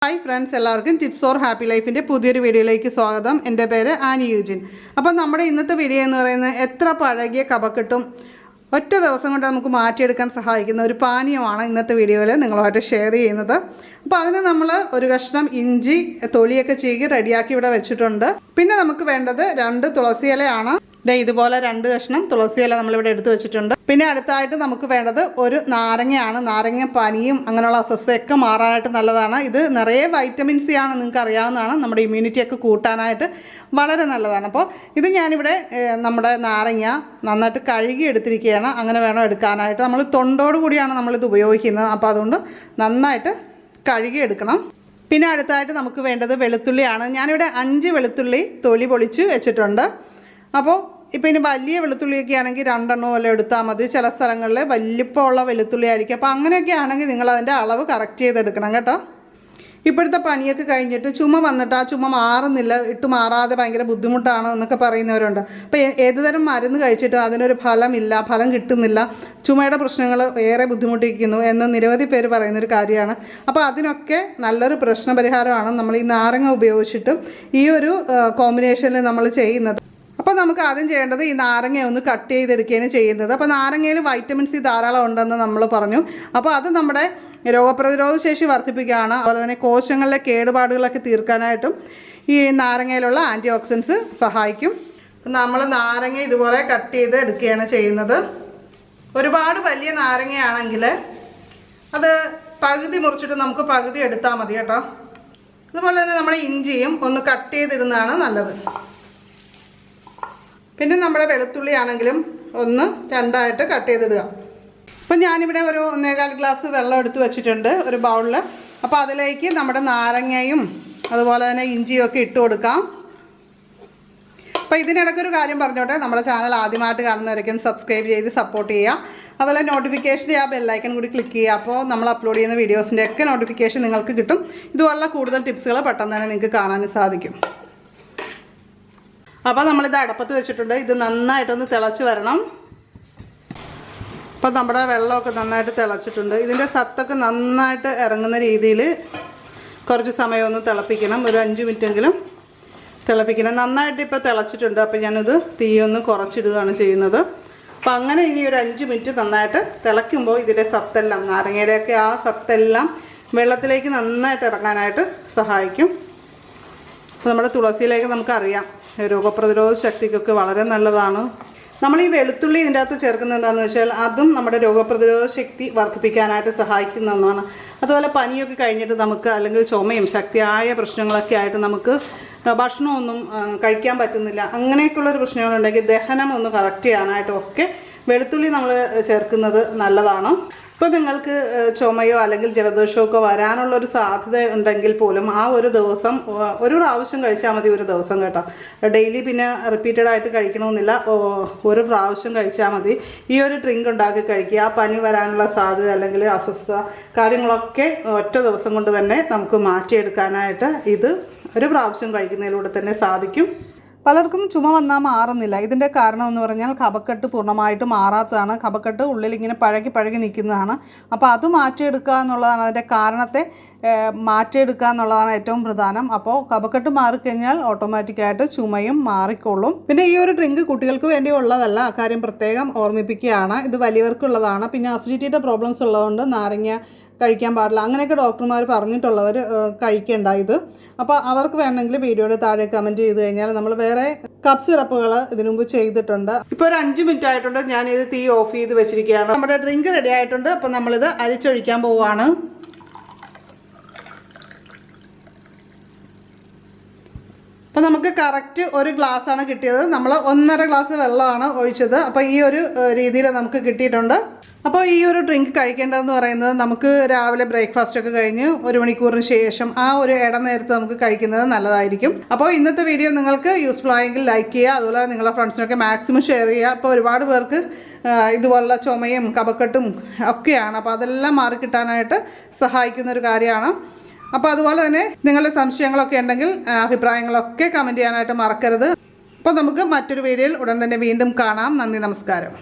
Hi friends, എല്ലാവർക്കും tips or happy ലൈഫിൻ്റെ പുതിയൊരു വീഡിയോയിലേക്ക് സ്വാഗതം. എൻ്റെ പേര് ആനി യൂജിൻ. അപ്പോൾ നമ്മുടെ ഇന്നത്തെ വീഡിയോ എന്ന് പറയുന്നത് എത്ര പഴകിയ കഫക്കെട്ടും ഒറ്റ ദിവസം കൊണ്ട് നമുക്ക് മാറ്റിയെടുക്കാൻ സഹായിക്കുന്ന ഒരു പാനീയമാണ് ഇന്നത്തെ വീഡിയോയിൽ നിങ്ങളുമായിട്ട് ഷെയർ ചെയ്യുന്നത്. അപ്പോൾ അതിന് നമ്മൾ ഒരു കഷ്ണം ഇഞ്ചി തൊലിയൊക്കെ ചീകി റെഡിയാക്കി ഇവിടെ വെച്ചിട്ടുണ്ട്. പിന്നെ നമുക്ക് വേണ്ടത് 2 തുളസി ഇലയാണ്. ഇതുപോലെ 2 കഷ്ണം തുളസി ഇല നമ്മളിവിടെ എടുത്ത് വെച്ചിട്ടുണ്ട്. പിന്നെ അടുത്തായിട്ട് നമുക്ക് വേണ്ടത് ഒരു നാരങ്ങയാണ്. നാരങ്ങ പനിയും അങ്ങനെയുള്ള അസ്വസ്ഥയൊക്കെ മാറാനായിട്ട് നല്ലതാണ്. ഇത് നിറയെ വൈറ്റമിൻ സി ആണ്, നിങ്ങൾക്ക് അറിയാവുന്നതാണ്. നമ്മുടെ ഇമ്മ്യൂണിറ്റിയൊക്കെ കൂട്ടാനായിട്ട് വളരെ നല്ലതാണ്. അപ്പോൾ ഇത് ഞാനിവിടെ നമ്മുടെ നാരങ്ങ നന്നായിട്ട് കഴുകി എടുത്തിരിക്കുകയാണ്. അങ്ങനെ വേണം എടുക്കാനായിട്ട്. നമ്മൾ തൊണ്ടോട് കൂടിയാണ് നമ്മളിത് ഉപയോഗിക്കുന്നത്. അപ്പോൾ അതുകൊണ്ട് നന്നായിട്ട് കഴുകി എടുക്കണം. പിന്നെ അടുത്തായിട്ട് നമുക്ക് വേണ്ടത് വെളുത്തുള്ളിയാണ്. ഞാനിവിടെ 5 വെളുത്തുള്ളി തൊലി പൊളിച്ച് വെച്ചിട്ടുണ്ട്. അപ്പോൾ ഇപ്പോൾ ഇനി വലിയ വെളുത്തുള്ളിയൊക്കെ ആണെങ്കിൽ 2 എണ്ണോ വല്ല എടുത്താൽ മതി. ചില സ്ഥലങ്ങളിൽ വലിപ്പമുള്ള വെളുത്തുള്ളി ആയിരിക്കും. അപ്പോൾ അങ്ങനെയൊക്കെ ആണെങ്കിൽ നിങ്ങളതിൻ്റെ അളവ് കറക്റ്റ് ചെയ്തെടുക്കണം കേട്ടോ. ഇപ്പോഴത്തെ പനിയൊക്കെ കഴിഞ്ഞിട്ട് ചുമ വന്നിട്ട് ആ ചുമ മാറുന്നില്ല, മാറാതെ ഭയങ്കര ബുദ്ധിമുട്ടാണ് എന്നൊക്കെ പറയുന്നവരുണ്ട്. അപ്പോൾ ഏതുതരം മരുന്ന് കഴിച്ചിട്ടും അതിനൊരു ഫലം കിട്ടുന്നില്ല, ചുമയുടെ പ്രശ്നങ്ങൾ ഏറെ ബുദ്ധിമുട്ടിക്കുന്നു എന്ന് നിരവധി പേര് പറയുന്നൊരു കാര്യമാണ്. അപ്പോൾ അതിനൊക്കെ നല്ലൊരു പ്രശ്നപരിഹാരമാണ് നമ്മൾ ഈ നാരങ്ങ ഉപയോഗിച്ചിട്ട് ഈ ഒരു കോമ്പിനേഷനിൽ നമ്മൾ ചെയ്യുന്നത്. അപ്പോൾ നമുക്ക് ആദ്യം ചെയ്യേണ്ടത് ഈ നാരങ്ങ ഒന്ന് കട്ട് ചെയ്തെടുക്കുകയാണ് ചെയ്യുന്നത്. അപ്പോൾ നാരങ്ങയിൽ വൈറ്റമിൻ സി ധാരാളം ഉണ്ടെന്ന് നമ്മൾ പറഞ്ഞു. അപ്പോൾ അത് നമ്മുടെ രോഗപ്രതിരോധ ശേഷി വർദ്ധിപ്പിക്കുകയാണ്. അതുപോലെ തന്നെ കോശങ്ങളിലെ കേടുപാടുകളൊക്കെ തീർക്കാനായിട്ടും ഈ നാരങ്ങയിലുള്ള ആൻറ്റി ഓക്സിഡൻസ് സഹായിക്കും. നമ്മൾ നാരങ്ങ ഇതുപോലെ കട്ട് ചെയ്ത് എടുക്കുകയാണ് ചെയ്യുന്നത്. ഒരുപാട് വലിയ നാരങ്ങയാണെങ്കിൽ അത് പകുതി മുറിച്ചിട്ട് നമുക്ക് പകുതി എടുത്താൽ മതി കേട്ടോ. അതുപോലെ തന്നെ നമ്മുടെ ഇഞ്ചിയും ഒന്ന് കട്ട് ചെയ്തിടുന്നതാണ് നല്ലത്. പിന്നെ നമ്മുടെ വെളുത്തുള്ളി ആണെങ്കിലും 1-2 കട്ട് ചെയ്തിടുക. അപ്പോൾ ഞാനിവിടെ ഒരു 1.25 ഗ്ലാസ് വെള്ളം എടുത്ത് വെച്ചിട്ടുണ്ട് ഒരു ബൗളിൽ. അപ്പോൾ അതിലേക്ക് നമ്മുടെ നാരങ്ങയും അതുപോലെ തന്നെ ഇഞ്ചിയും ഒക്കെ ഇട്ട് കൊടുക്കാം. അപ്പോൾ ഇതിനിടയ്ക്കൊരു കാര്യം പറഞ്ഞോട്ടെ, നമ്മുടെ ചാനൽ ആദ്യമായിട്ട് കാണുന്നവരൊക്കെ സബ്സ്ക്രൈബ് ചെയ്ത് സപ്പോർട്ട് ചെയ്യുക. അതുപോലെ നോട്ടിഫിക്കേഷൻ്റെ ആ ബെല്ലൈക്കൺ കൂടി ക്ലിക്ക് ചെയ്യുക. അപ്പോൾ നമ്മൾ അപ്ലോഡ് ചെയ്യുന്ന വീഡിയോസിൻ്റെ ഒക്കെ നോട്ടിഫിക്കേഷൻ നിങ്ങൾക്ക് കിട്ടും. ഇതുപോലുള്ള കൂടുതൽ ടിപ്സുകൾ പെട്ടെന്ന് തന്നെ നിങ്ങൾക്ക് കാണാനും സാധിക്കും. അപ്പോൾ നമ്മളിത് അടപ്പത്ത് വെച്ചിട്ടുണ്ട്. ഇത് നന്നായിട്ടൊന്ന് തിളച്ച് വരണം. അപ്പോൾ നമ്മുടെ വെള്ളമൊക്കെ നന്നായിട്ട് തിളച്ചിട്ടുണ്ട്. ഇതിൻ്റെ സത്തൊക്കെ നന്നായിട്ട് ഇറങ്ങുന്ന രീതിയിൽ കുറച്ച് സമയം ഒന്ന് തിളപ്പിക്കണം. ഒരു 5 മിനിറ്റെങ്കിലും തിളപ്പിക്കണം. നന്നായിട്ട് ഇപ്പോൾ തിളച്ചിട്ടുണ്ട്. അപ്പോൾ ഞാനിത് തീയൊന്ന് കുറച്ചിടുകയാണ് ചെയ്യുന്നത്. അപ്പോൾ അങ്ങനെ ഇനി ഒരു 5 മിനിറ്റ് നന്നായിട്ട് തിളയ്ക്കുമ്പോൾ ഇതിൻ്റെ സത്തെല്ലാം, നാരങ്ങയുടെയൊക്കെ ആ സത്തെല്ലാം വെള്ളത്തിലേക്ക് നന്നായിട്ട് ഇറങ്ങാനായിട്ട് സഹായിക്കും. അപ്പോൾ നമ്മുടെ തുളസിയിലേക്ക് നമുക്കറിയാം രോഗപ്രതിരോധ ശക്തിക്കൊക്കെ വളരെ നല്ലതാണ്. നമ്മൾ ഈ വെളുത്തുള്ളി ഇതിൻ്റെ അകത്ത് ചേർക്കുന്നത് എന്താണെന്ന് വെച്ചാൽ അതും നമ്മുടെ രോഗപ്രതിരോധ ശക്തി വർദ്ധിപ്പിക്കാനായിട്ട് സഹായിക്കുന്ന ഒന്നാണ്. അതുപോലെ പനിയൊക്കെ കഴിഞ്ഞിട്ട് നമുക്ക് അല്ലെങ്കിൽ ചുമയും ശക്തിയായ പ്രശ്നങ്ങളൊക്കെ ആയിട്ട് നമുക്ക് ഭക്ഷണമൊന്നും കഴിക്കാൻ പറ്റുന്നില്ല, അങ്ങനെയൊക്കെയുള്ളൊരു പ്രശ്നങ്ങളുണ്ടെങ്കിൽ ദഹനം ഒന്ന് കറക്റ്റ് ചെയ്യാനായിട്ടും ഒക്കെ വെളുത്തുള്ളി നമ്മൾ ചേർക്കുന്നത് നല്ലതാണ്. ഇപ്പോൾ നിങ്ങൾക്ക് ചുമയോ അല്ലെങ്കിൽ ജലദോഷമോ ഒക്കെ വരാനുള്ളൊരു സാധ്യത ഉണ്ടെങ്കിൽ പോലും ആ ഒരു ദിവസം ഒരു പ്രാവശ്യം കഴിച്ചാൽ മതി. ഒരു ദിവസം കേട്ടോ, ഡെയിലി പിന്നെ റിപ്പീറ്റഡായിട്ട് കഴിക്കണമെന്നില്ല. ഒരു പ്രാവശ്യം കഴിച്ചാൽ മതി. ഈ ഒരു ഡ്രിങ്ക് ഉണ്ടാക്കി കഴിക്കുക. ആ പനി വരാനുള്ള സാധ്യത അല്ലെങ്കിൽ അസ്വസ്ഥത കാര്യങ്ങളൊക്കെ ഒറ്റ ദിവസം കൊണ്ട് തന്നെ നമുക്ക് മാറ്റിയെടുക്കാനായിട്ട് ഇത് ഒരു പ്രാവശ്യം കഴിക്കുന്നതിലൂടെ തന്നെ സാധിക്കും. പലർക്കും ചുമ വന്നാൽ മാറുന്നില്ല. ഇതിൻ്റെ കാരണം എന്ന് പറഞ്ഞാൽ കഫക്കെട്ട് പൂർണ്ണമായിട്ട് മാറാത്തതാണ്. കഫക്കെട്ട് ഉള്ളിൽ ഇങ്ങനെ പഴകി നിൽക്കുന്നതാണ്. അപ്പോൾ അത് മാറ്റിയെടുക്കുക എന്നുള്ളതാണ്, അതിൻ്റെ കാരണത്തെ മാറ്റിയെടുക്കുക എന്നുള്ളതാണ് ഏറ്റവും പ്രധാനം. അപ്പോൾ കഫക്കെട്ട് മാറിക്കഴിഞ്ഞാൽ ഓട്ടോമാറ്റിക്കായിട്ട് ചുമയും മാറിക്കൊള്ളും. പിന്നെ ഈ ഒരു ഡ്രിങ്ക് കുട്ടികൾക്ക് വേണ്ടി ഉള്ളതല്ല, അക്കാര്യം പ്രത്യേകം ഓർമ്മിപ്പിക്കുകയാണ്. ഇത് വലിയവർക്കുള്ളതാണ്. പിന്നെ അസിഡിറ്റിയുടെ പ്രോബ്ലംസ് ഉള്ളതുകൊണ്ട് നാരങ്ങ കഴിക്കാൻ പാടില്ല, അങ്ങനെയൊക്കെ ഡോക്ടർമാർ പറഞ്ഞിട്ടുള്ളവർ കഴിക്കേണ്ട ഇത്. അപ്പോൾ അവർക്ക് വേണമെങ്കിൽ വീഡിയോയുടെ താഴെ കമൻറ്റ് ചെയ്ത് കഴിഞ്ഞാൽ നമ്മൾ വേറെ കപ്പ് സിറപ്പുകൾ ഇതിനു മുമ്പ് ചെയ്തിട്ടുണ്ട്. ഇപ്പോൾ ഒരു 5 മിനിറ്റ് ആയിട്ടുണ്ട്. ഞാനിത് തീ ഓഫ് ചെയ്ത് വെച്ചിരിക്കുകയാണ്. നമ്മുടെ ഡ്രിങ്ക് റെഡി ആയിട്ടുണ്ട്. അപ്പോൾ നമ്മളിത് അരിച്ചൊഴിക്കാൻ പോവുകയാണ്. അപ്പോൾ നമുക്ക് കറക്റ്റ് 1 ഗ്ലാസ്സാണ് കിട്ടിയത്. നമ്മൾ 1.5 ഗ്ലാസ് വെള്ളമാണ് ഒഴിച്ചത്. അപ്പോൾ ഈ ഒരു രീതിയിൽ നമുക്ക് കിട്ടിയിട്ടുണ്ട്. അപ്പോൾ ഈ ഒരു ഡ്രിങ്ക് കഴിക്കേണ്ടതെന്ന് പറയുന്നത് നമുക്ക് രാവിലെ ബ്രേക്ക്ഫാസ്റ്റൊക്കെ കഴിഞ്ഞ് 1 മണിക്കൂറിന് ശേഷം ആ ഒരു ഇടനേരത്ത് നമുക്ക് കഴിക്കുന്നത് നല്ലതായിരിക്കും. അപ്പോൾ ഇന്നത്തെ വീഡിയോ നിങ്ങൾക്ക് യൂസ്ഫുൾ ആയെങ്കിൽ ലൈക്ക് ചെയ്യുക. അതുപോലെ നിങ്ങളുടെ ഫ്രണ്ട്സിനൊക്കെ മാക്സിമം ഷെയർ ചെയ്യുക. അപ്പോൾ ഒരുപാട് പേർക്ക് ഇതുപോലുള്ള ചുമയും കഫക്കെട്ടും ഒക്കെയാണ്. അപ്പോൾ അതെല്ലാം മാറിക്കിട്ടാനായിട്ട് സഹായിക്കുന്നൊരു കാര്യമാണ്. അപ്പോൾ അതുപോലെ തന്നെ നിങ്ങളുടെ സംശയങ്ങളൊക്കെ ഉണ്ടെങ്കിൽ അഭിപ്രായങ്ങളൊക്കെ കമൻറ്റ് ചെയ്യാനായിട്ട് മറക്കരുത്. അപ്പോൾ നമുക്ക് മറ്റൊരു വീഡിയോയിൽ ഉടൻ തന്നെ വീണ്ടും കാണാം. നന്ദി, നമസ്കാരം.